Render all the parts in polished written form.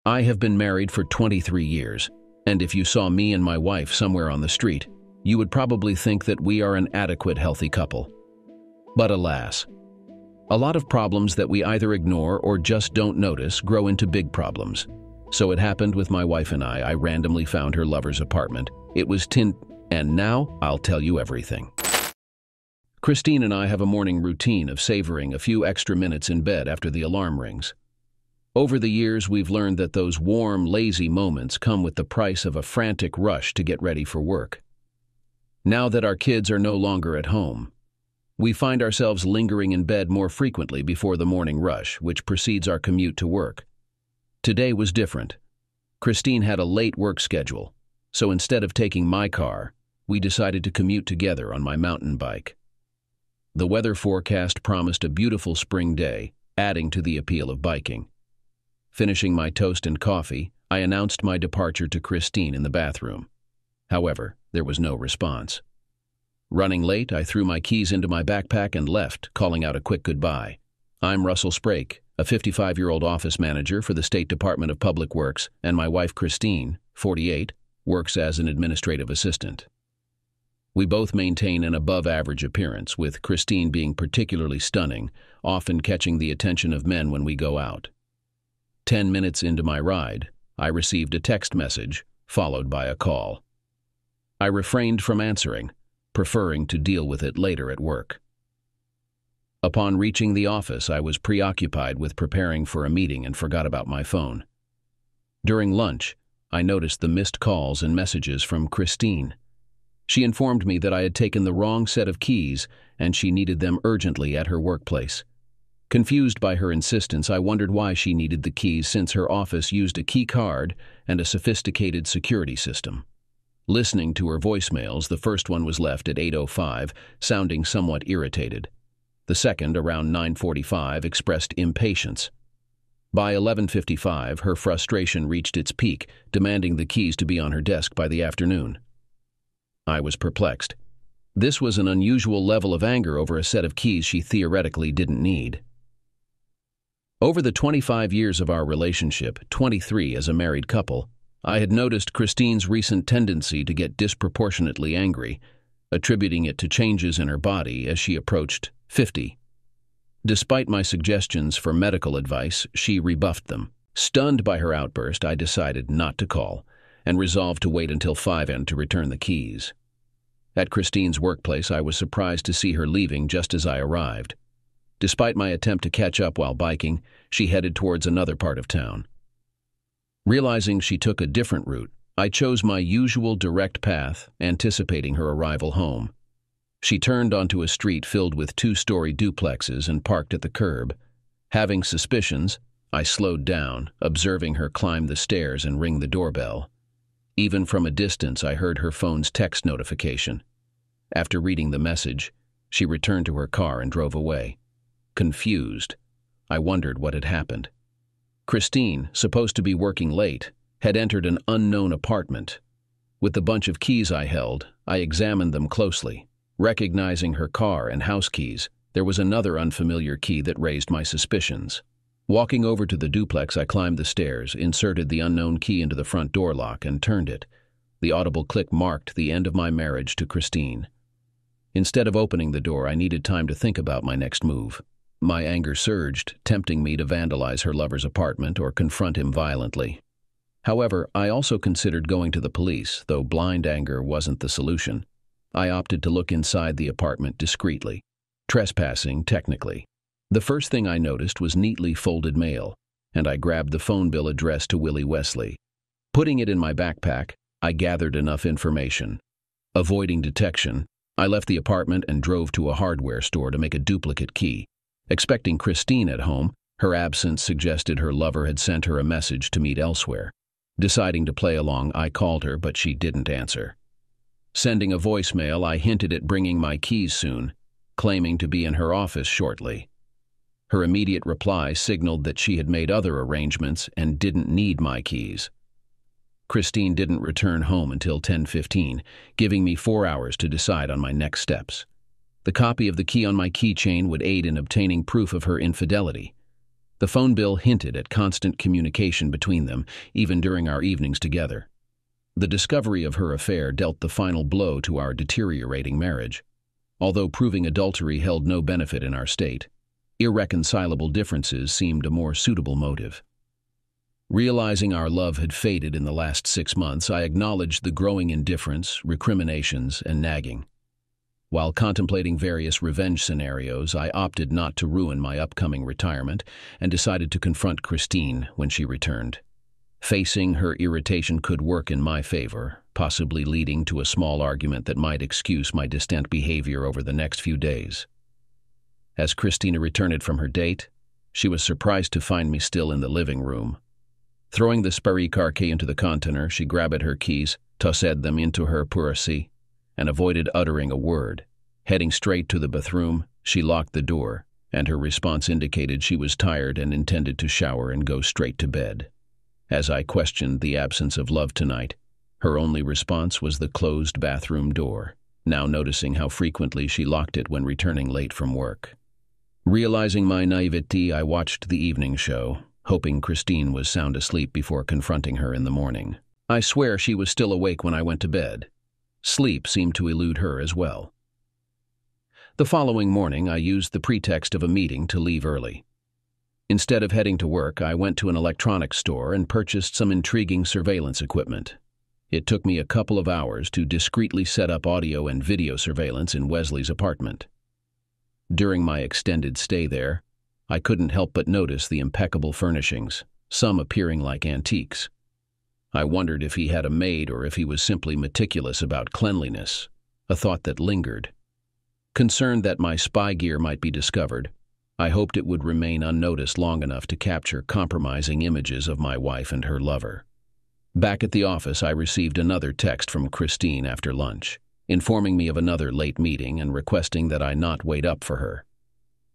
I have been married for 23 years, and if you saw me and my wife somewhere on the street, you would probably think that we are an adequate, healthy couple. But alas, a lot of problems that we either ignore or just don't notice grow into big problems. So it happened with my wife and I randomly found her lover's apartment. It was and now I'll tell you everything. Christine and I have a morning routine of savoring a few extra minutes in bed after the alarm rings. Over the years, we've learned that those warm, lazy moments come with the price of a frantic rush to get ready for work. Now that our kids are no longer at home, we find ourselves lingering in bed more frequently before the morning rush, which precedes our commute to work. Today was different. Christine had a late work schedule, so instead of taking my car, we decided to commute together on my mountain bike. The weather forecast promised a beautiful spring day, adding to the appeal of biking. Finishing my toast and coffee, I announced my departure to Christine in the bathroom. However, there was no response. Running late, I threw my keys into my backpack and left, calling out a quick goodbye. I'm Russell Sprake, a 55-year-old office manager for the State Department of Public Works, and my wife Christine, 48, works as an administrative assistant. We both maintain an above-average appearance, with Christine being particularly stunning, often catching the attention of men when we go out. 10 minutes into my ride, I received a text message, followed by a call. I refrained from answering, preferring to deal with it later at work. Upon reaching the office, I was preoccupied with preparing for a meeting and forgot about my phone. During lunch, I noticed the missed calls and messages from Christine. She informed me that I had taken the wrong set of keys and she needed them urgently at her workplace. Confused by her insistence, I wondered why she needed the keys since her office used a key card and a sophisticated security system. Listening to her voicemails, the first one was left at 8:05, sounding somewhat irritated. The second, around 9:45, expressed impatience. By 11:55, her frustration reached its peak, demanding the keys to be on her desk by the afternoon. I was perplexed. This was an unusual level of anger over a set of keys she theoretically didn't need. Over the 25 years of our relationship, 23 as a married couple, I had noticed Christine's recent tendency to get disproportionately angry, attributing it to changes in her body as she approached 50. Despite my suggestions for medical advice, she rebuffed them. Stunned by her outburst, I decided not to call and resolved to wait until 5 a.m. to return the keys. At Christine's workplace, I was surprised to see her leaving just as I arrived. Despite my attempt to catch up while biking, she headed towards another part of town. Realizing she took a different route, I chose my usual direct path, anticipating her arrival home. She turned onto a street filled with 2-story duplexes and parked at the curb. Having suspicions, I slowed down, observing her climb the stairs and ring the doorbell. Even from a distance, I heard her phone's text notification. After reading the message, she returned to her car and drove away. Confused, I wondered what had happened. Christine, supposed to be working late, had entered an unknown apartment. With the bunch of keys I held, I examined them closely. Recognizing her car and house keys, there was another unfamiliar key that raised my suspicions. Walking over to the duplex, I climbed the stairs, inserted the unknown key into the front door lock, and turned it. The audible click marked the end of my marriage to Christine. Instead of opening the door, I needed time to think about my next move. My anger surged, tempting me to vandalize her lover's apartment or confront him violently. However, I also considered going to the police, though blind anger wasn't the solution. I opted to look inside the apartment discreetly. Trespassing, technically. The first thing I noticed was neatly folded mail, and I grabbed the phone bill addressed to Willie Wesley. Putting it in my backpack, I gathered enough information. Avoiding detection, I left the apartment and drove to a hardware store to make a duplicate key. Expecting Christine at home, her absence suggested her lover had sent her a message to meet elsewhere. Deciding to play along, I called her, but she didn't answer. Sending a voicemail, I hinted at bringing my keys soon, claiming to be in her office shortly. Her immediate reply signaled that she had made other arrangements and didn't need my keys. Christine didn't return home until 10:15, giving me 4 hours to decide on my next steps. The copy of the key on my keychain would aid in obtaining proof of her infidelity. The phone bill hinted at constant communication between them, even during our evenings together. The discovery of her affair dealt the final blow to our deteriorating marriage. Although proving adultery held no benefit in our state, irreconcilable differences seemed a more suitable motive. Realizing our love had faded in the last 6 months, I acknowledged the growing indifference, recriminations, and nagging. While contemplating various revenge scenarios, I opted not to ruin my upcoming retirement and decided to confront Christine when she returned. Facing her irritation could work in my favor, possibly leading to a small argument that might excuse my distant behavior over the next few days. As Christina returned from her date, she was surprised to find me still in the living room. Throwing the spare car key into the container, she grabbed her keys, tossed them into her purse, and avoided uttering a word. Heading straight to the bathroom, she locked the door, and her response indicated she was tired and intended to shower and go straight to bed. As I questioned the absence of love tonight, her only response was the closed bathroom door, now noticing how frequently she locked it when returning late from work. Realizing my naivety, I watched the evening show, hoping Christine was sound asleep before confronting her in the morning. I swear she was still awake when I went to bed. Sleep seemed to elude her as well. The following morning, I used the pretext of a meeting to leave early. Instead of heading to work, I went to an electronics store and purchased some intriguing surveillance equipment. It took me a couple of hours to discreetly set up audio and video surveillance in Wesley's apartment. During my extended stay there, I couldn't help but notice the impeccable furnishings, some appearing like antiques. I wondered if he had a maid or if he was simply meticulous about cleanliness, a thought that lingered. Concerned that my spy gear might be discovered, I hoped it would remain unnoticed long enough to capture compromising images of my wife and her lover. Back at the office, I received another text from Christine after lunch, informing me of another late meeting and requesting that I not wait up for her.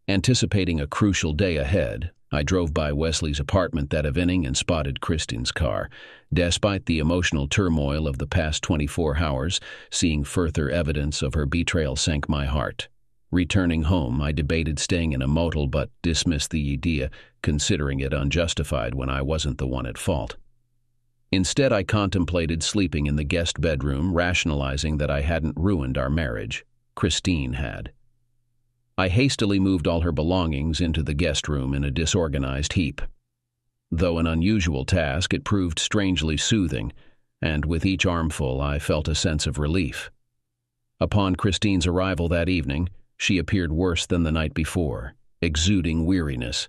Anticipating a crucial day ahead, I drove by Wesley's apartment that evening and spotted Christine's car. Despite the emotional turmoil of the past 24 hours, seeing further evidence of her betrayal sank my heart. Returning home, I debated staying in a motel but dismissed the idea, considering it unjustified when I wasn't the one at fault. Instead, I contemplated sleeping in the guest bedroom, rationalizing that I hadn't ruined our marriage. Christine had. I hastily moved all her belongings into the guest room in a disorganized heap. Though an unusual task, it proved strangely soothing, and with each armful I felt a sense of relief. Upon Christine's arrival that evening, she appeared worse than the night before, exuding weariness.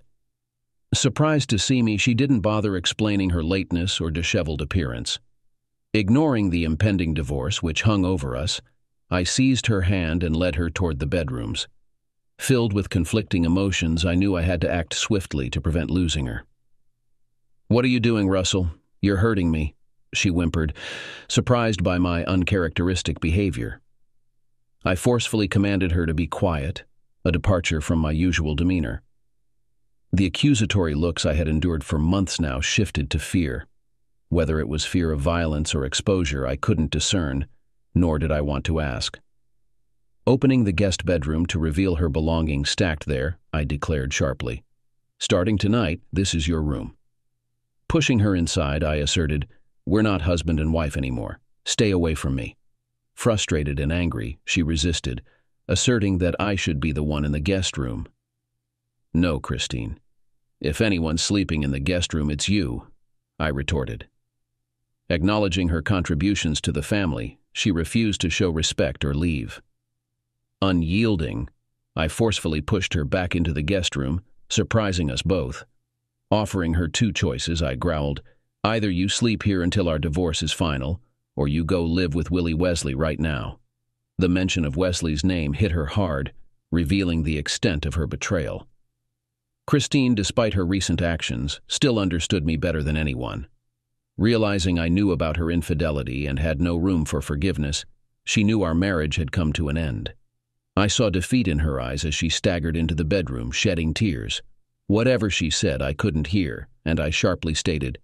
Surprised to see me, she didn't bother explaining her lateness or disheveled appearance. Ignoring the impending divorce which hung over us, I seized her hand and led her toward the bedrooms. Filled with conflicting emotions, I knew I had to act swiftly to prevent losing her. "What are you doing, Russell? You're hurting me," she whimpered, surprised by my uncharacteristic behavior. I forcefully commanded her to be quiet, a departure from my usual demeanor. The accusatory looks I had endured for months now shifted to fear. Whether it was fear of violence or exposure, I couldn't discern, nor did I want to ask. Opening the guest bedroom to reveal her belongings stacked there, I declared sharply, "Starting tonight, this is your room." Pushing her inside, I asserted, "We're not husband and wife anymore. Stay away from me." Frustrated and angry, she resisted, asserting that I should be the one in the guest room. "No, Christine. If anyone's sleeping in the guest room, it's you," I retorted. Acknowledging her contributions to the family, she refused to show respect or leave. Unyielding, I forcefully pushed her back into the guest room, surprising us both. Offering her 2 choices, I growled, "Either you sleep here until our divorce is final, or you go live with Willie Wesley right now." The mention of Wesley's name hit her hard, revealing the extent of her betrayal. Christine, despite her recent actions, still understood me better than anyone. Realizing I knew about her infidelity and had no room for forgiveness, she knew our marriage had come to an end. I saw defeat in her eyes as she staggered into the bedroom, shedding tears. Whatever she said, I couldn't hear, and I sharply stated,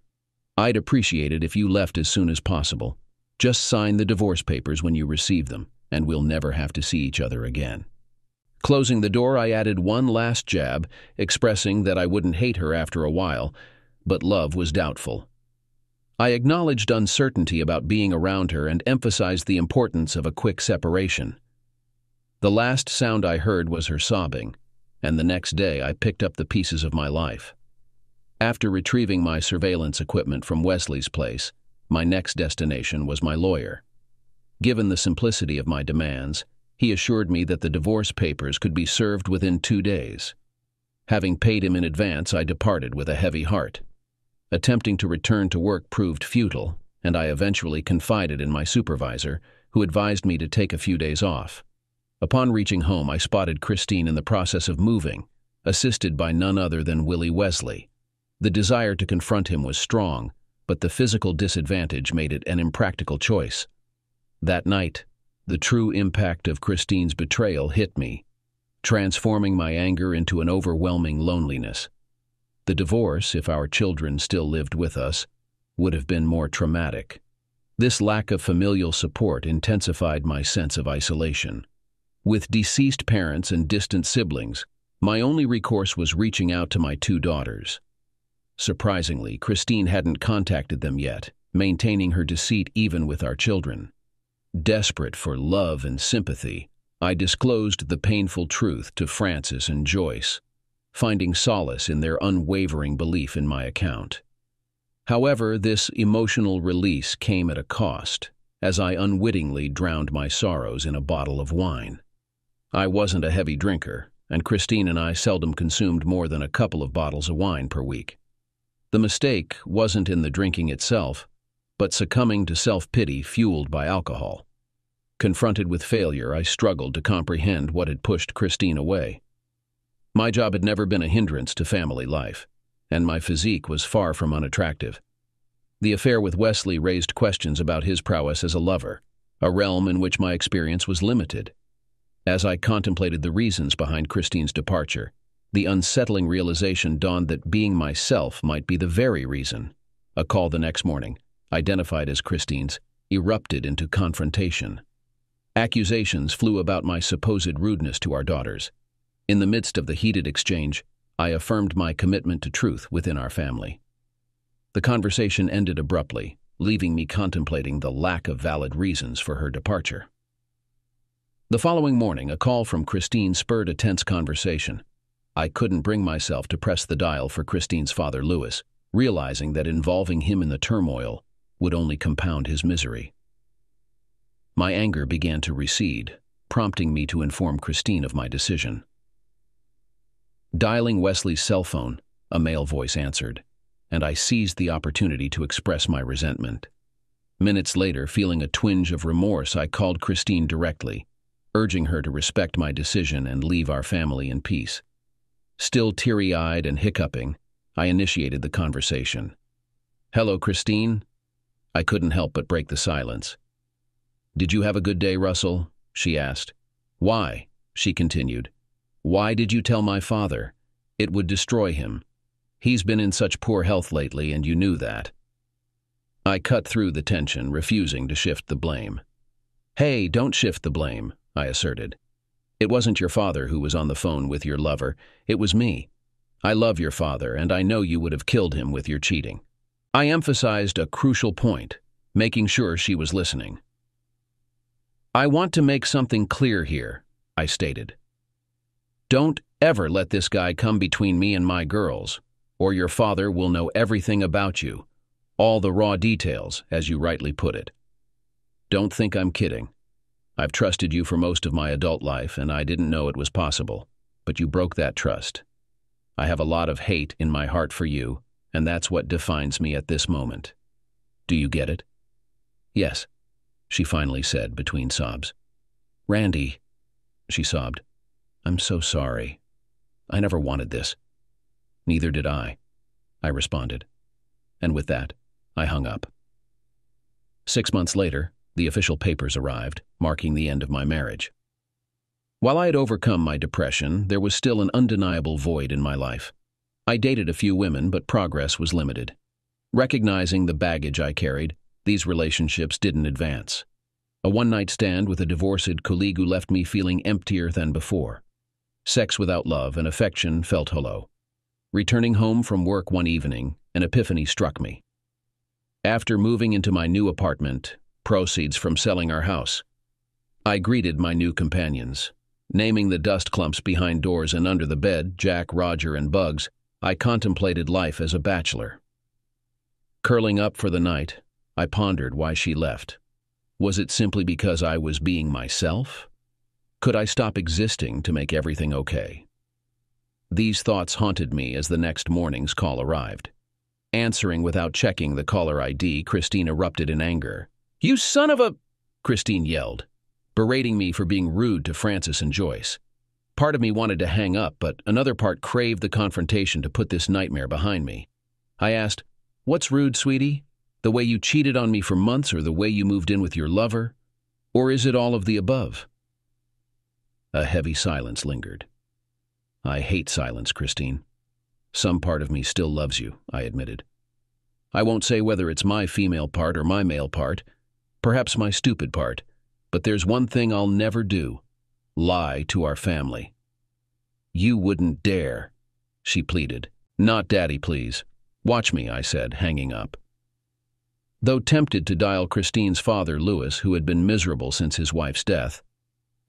"I'd appreciate it if you left as soon as possible. Just sign the divorce papers when you receive them, and we'll never have to see each other again." Closing the door, I added one last jab, expressing that I wouldn't hate her after a while, but love was doubtful. I acknowledged uncertainty about being around her and emphasized the importance of a quick separation. The last sound I heard was her sobbing, and the next day I picked up the pieces of my life. After retrieving my surveillance equipment from Wesley's place, my next destination was my lawyer. Given the simplicity of my demands, he assured me that the divorce papers could be served within 2 days. Having paid him in advance, I departed with a heavy heart. Attempting to return to work proved futile, and I eventually confided in my supervisor, who advised me to take a few days off. Upon reaching home, I spotted Christine in the process of moving, assisted by none other than Willie Wesley. The desire to confront him was strong, but the physical disadvantage made it an impractical choice. That night, the true impact of Christine's betrayal hit me, transforming my anger into an overwhelming loneliness. The divorce, if our children still lived with us, would have been more traumatic. This lack of familial support intensified my sense of isolation. With deceased parents and distant siblings, my only recourse was reaching out to my 2 daughters. Surprisingly, Christine hadn't contacted them yet, maintaining her deceit even with our children. Desperate for love and sympathy, I disclosed the painful truth to Frances and Joyce, finding solace in their unwavering belief in my account. However, this emotional release came at a cost, as I unwittingly drowned my sorrows in a bottle of wine. I wasn't a heavy drinker, and Christine and I seldom consumed more than a couple of bottles of wine per week. The mistake wasn't in the drinking itself, but succumbing to self-pity fueled by alcohol. Confronted with failure, I struggled to comprehend what had pushed Christine away. My job had never been a hindrance to family life, and my physique was far from unattractive. The affair with Wesley raised questions about his prowess as a lover, a realm in which my experience was limited. As I contemplated the reasons behind Christine's departure, the unsettling realization dawned that being myself might be the very reason. A call the next morning, identified as Christine's, erupted into confrontation. Accusations flew about my supposed rudeness to our daughters. In the midst of the heated exchange, I affirmed my commitment to truth within our family. The conversation ended abruptly, leaving me contemplating the lack of valid reasons for her departure. The following morning, a call from Christine spurred a tense conversation. I couldn't bring myself to press the dial for Christine's father, Louis, realizing that involving him in the turmoil would only compound his misery. My anger began to recede, prompting me to inform Christine of my decision. Dialing Wesley's cell phone, a male voice answered, and I seized the opportunity to express my resentment. Minutes later, feeling a twinge of remorse, I called Christine directly, urging her to respect my decision and leave our family in peace. Still teary-eyed and hiccuping, I initiated the conversation. "Hello, Christine?" I couldn't help but break the silence. "Did you have a good day, Russell?" she asked. "Why?" she continued. "Why did you tell my father? It would destroy him. He's been in such poor health lately, and you knew that." I cut through the tension, refusing to shift the blame. "Hey, don't shift the blame," I asserted. "It wasn't your father who was on the phone with your lover. It was me. I love your father, and I know you would have killed him with your cheating." I emphasized a crucial point, making sure she was listening. "I want to make something clear here," I stated. "Don't ever let this guy come between me and my girls, or your father will know everything about you, all the raw details, as you rightly put it. Don't think I'm kidding. I've trusted you for most of my adult life, and I didn't know it was possible, but you broke that trust. I have a lot of hate in my heart for you, and that's what defines me at this moment. Do you get it?" "Yes," she finally said between sobs. "Randy," she sobbed, "I'm so sorry. I never wanted this." "Neither did I responded. And with that, I hung up. 6 months later, the official papers arrived, marking the end of my marriage. While I had overcome my depression, there was still an undeniable void in my life. I dated a few women, but progress was limited. Recognizing the baggage I carried, these relationships didn't advance. A one-night stand with a divorced colleague who left me feeling emptier than before. Sex without love and affection felt hollow. Returning home from work one evening, an epiphany struck me. After moving into my new apartment, proceeds from selling our house, I greeted my new companions. Naming the dust clumps behind doors and under the bed, Jack, Roger, and Bugs, I contemplated life as a bachelor. Curling up for the night, I pondered why she left. Was it simply because I was being myself? Could I stop existing to make everything okay? These thoughts haunted me as the next morning's call arrived. Answering without checking the caller ID, Christine erupted in anger. "You son of a—" Christine yelled, berating me for being rude to Francis and Joyce. Part of me wanted to hang up, but another part craved the confrontation to put this nightmare behind me. I asked, "What's rude, sweetie? The way you cheated on me for months, or the way you moved in with your lover? Or is it all of the above?" A heavy silence lingered. "I hate silence, Christine. Some part of me still loves you," I admitted. "I won't say whether it's my female part or my male part, perhaps my stupid part, but there's one thing I'll never do: lie to our family." "You wouldn't dare," she pleaded. "Not Daddy, please. Watch me," I said, hanging up. Though tempted to dial Christine's father, Louis, who had been miserable since his wife's death,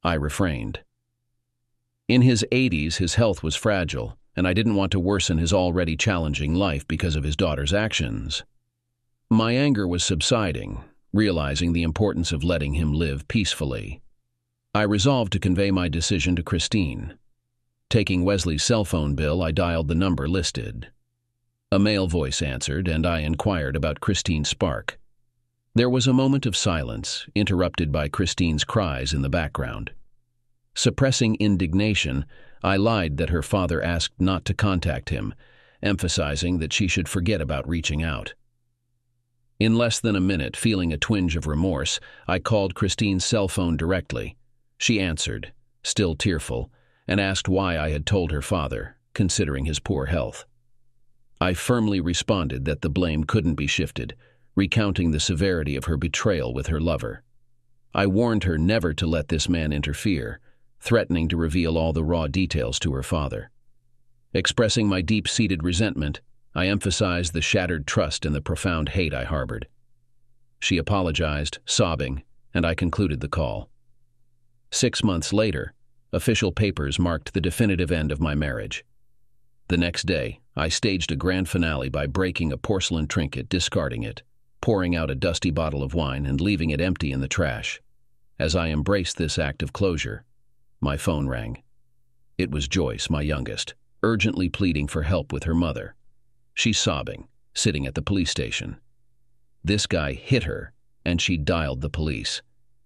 I refrained. In his 80s, his health was fragile, and I didn't want to worsen his already challenging life because of his daughter's actions. My anger was subsiding, realizing the importance of letting him live peacefully. I resolved to convey my decision to Christine. Taking Wesley's cell phone bill, I dialed the number listed. A male voice answered, and I inquired about Christine Spark. There was a moment of silence, interrupted by Christine's cries in the background. Suppressing indignation, I lied that her father asked not to contact him, emphasizing that she should forget about reaching out. In less than a minute, feeling a twinge of remorse, I called Christine's cell phone directly. She answered, still tearful, and asked why I had told her father, considering his poor health. I firmly responded that the blame couldn't be shifted, recounting the severity of her betrayal with her lover. I warned her never to let this man interfere, threatening to reveal all the raw details to her father. Expressing my deep-seated resentment, I emphasized the shattered trust and the profound hate I harbored. She apologized, sobbing, and I concluded the call. 6 months later, official papers marked the definitive end of my marriage. The next day, I staged a grand finale by breaking a porcelain trinket, discarding it, pouring out a dusty bottle of wine, and leaving it empty in the trash. As I embraced this act of closure, my phone rang. It was Joyce, my youngest, urgently pleading for help with her mother. She's sobbing, sitting at the police station. This guy hit her, and she dialed the police.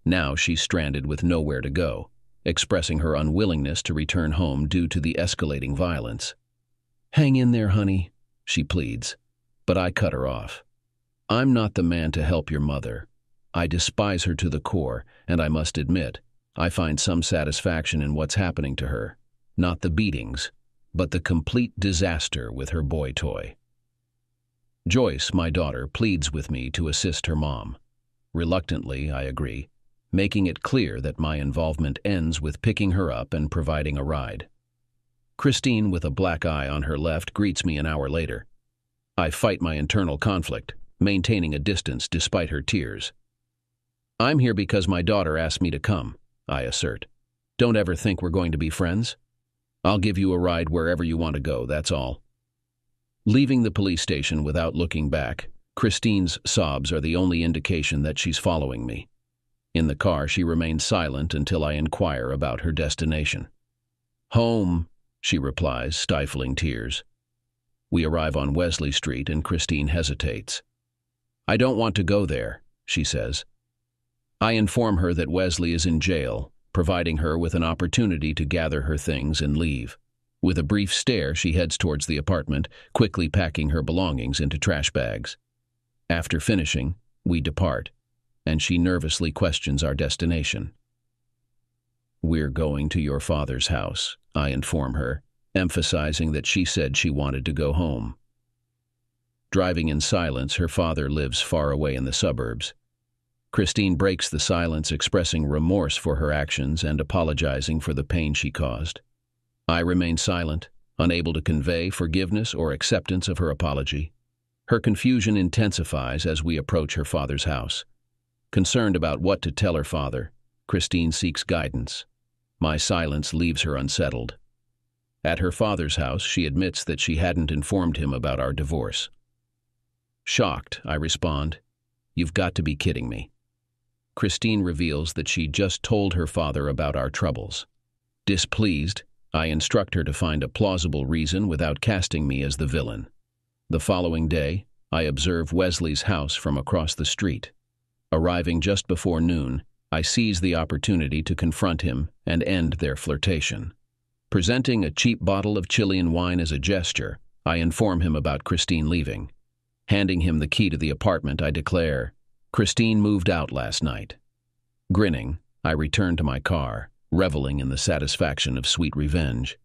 Now she's stranded with nowhere to go, expressing her unwillingness to return home due to the escalating violence. "Hang in there, honey," she pleads, but I cut her off. "I'm not the man to help your mother. I despise her to the core, and I must admit, I find some satisfaction in what's happening to her. Not the beatings, but the complete disaster with her boy toy." Joyce, my daughter, pleads with me to assist her mom. Reluctantly, I agree, making it clear that my involvement ends with picking her up and providing a ride. Christine, with a black eye on her left, greets me an hour later. I fight my internal conflict, maintaining a distance despite her tears. "I'm here because my daughter asked me to come," I assert. "Don't ever think we're going to be friends. I'll give you a ride wherever you want to go, that's all." Leaving the police station without looking back, Christine's sobs are the only indication that she's following me. In the car, she remains silent until I inquire about her destination. "Home," she replies, stifling tears. We arrive on Wesley Street and Christine hesitates. "I don't want to go there," she says. I inform her that Wesley is in jail, providing her with an opportunity to gather her things and leave. With a brief stare, she heads towards the apartment, quickly packing her belongings into trash bags. After finishing, we depart, and she nervously questions our destination. "We're going to your father's house," I inform her, emphasizing that she said she wanted to go home. Driving in silence, her father lives far away in the suburbs. Christine breaks the silence, expressing remorse for her actions and apologizing for the pain she caused. I remain silent, unable to convey forgiveness or acceptance of her apology. Her confusion intensifies as we approach her father's house. Concerned about what to tell her father, Christine seeks guidance. My silence leaves her unsettled. At her father's house, she admits that she hadn't informed him about our divorce. Shocked, I respond, "You've got to be kidding me." Christine reveals that she just told her father about our troubles. Displeased, I instruct her to find a plausible reason without casting me as the villain. The following day, I observe Wesley's house from across the street. Arriving just before noon, I seize the opportunity to confront him and end their flirtation. Presenting a cheap bottle of Chilean wine as a gesture, I inform him about Christine leaving. Handing him the key to the apartment, I declare, "Christine moved out last night." Grinning, I return to my car, reveling in the satisfaction of sweet revenge.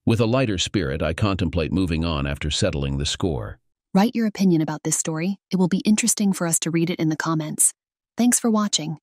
With a lighter spirit, I contemplate moving on after settling the score. Write your opinion about this story. It will be interesting for us to read it in the comments. Thanks for watching.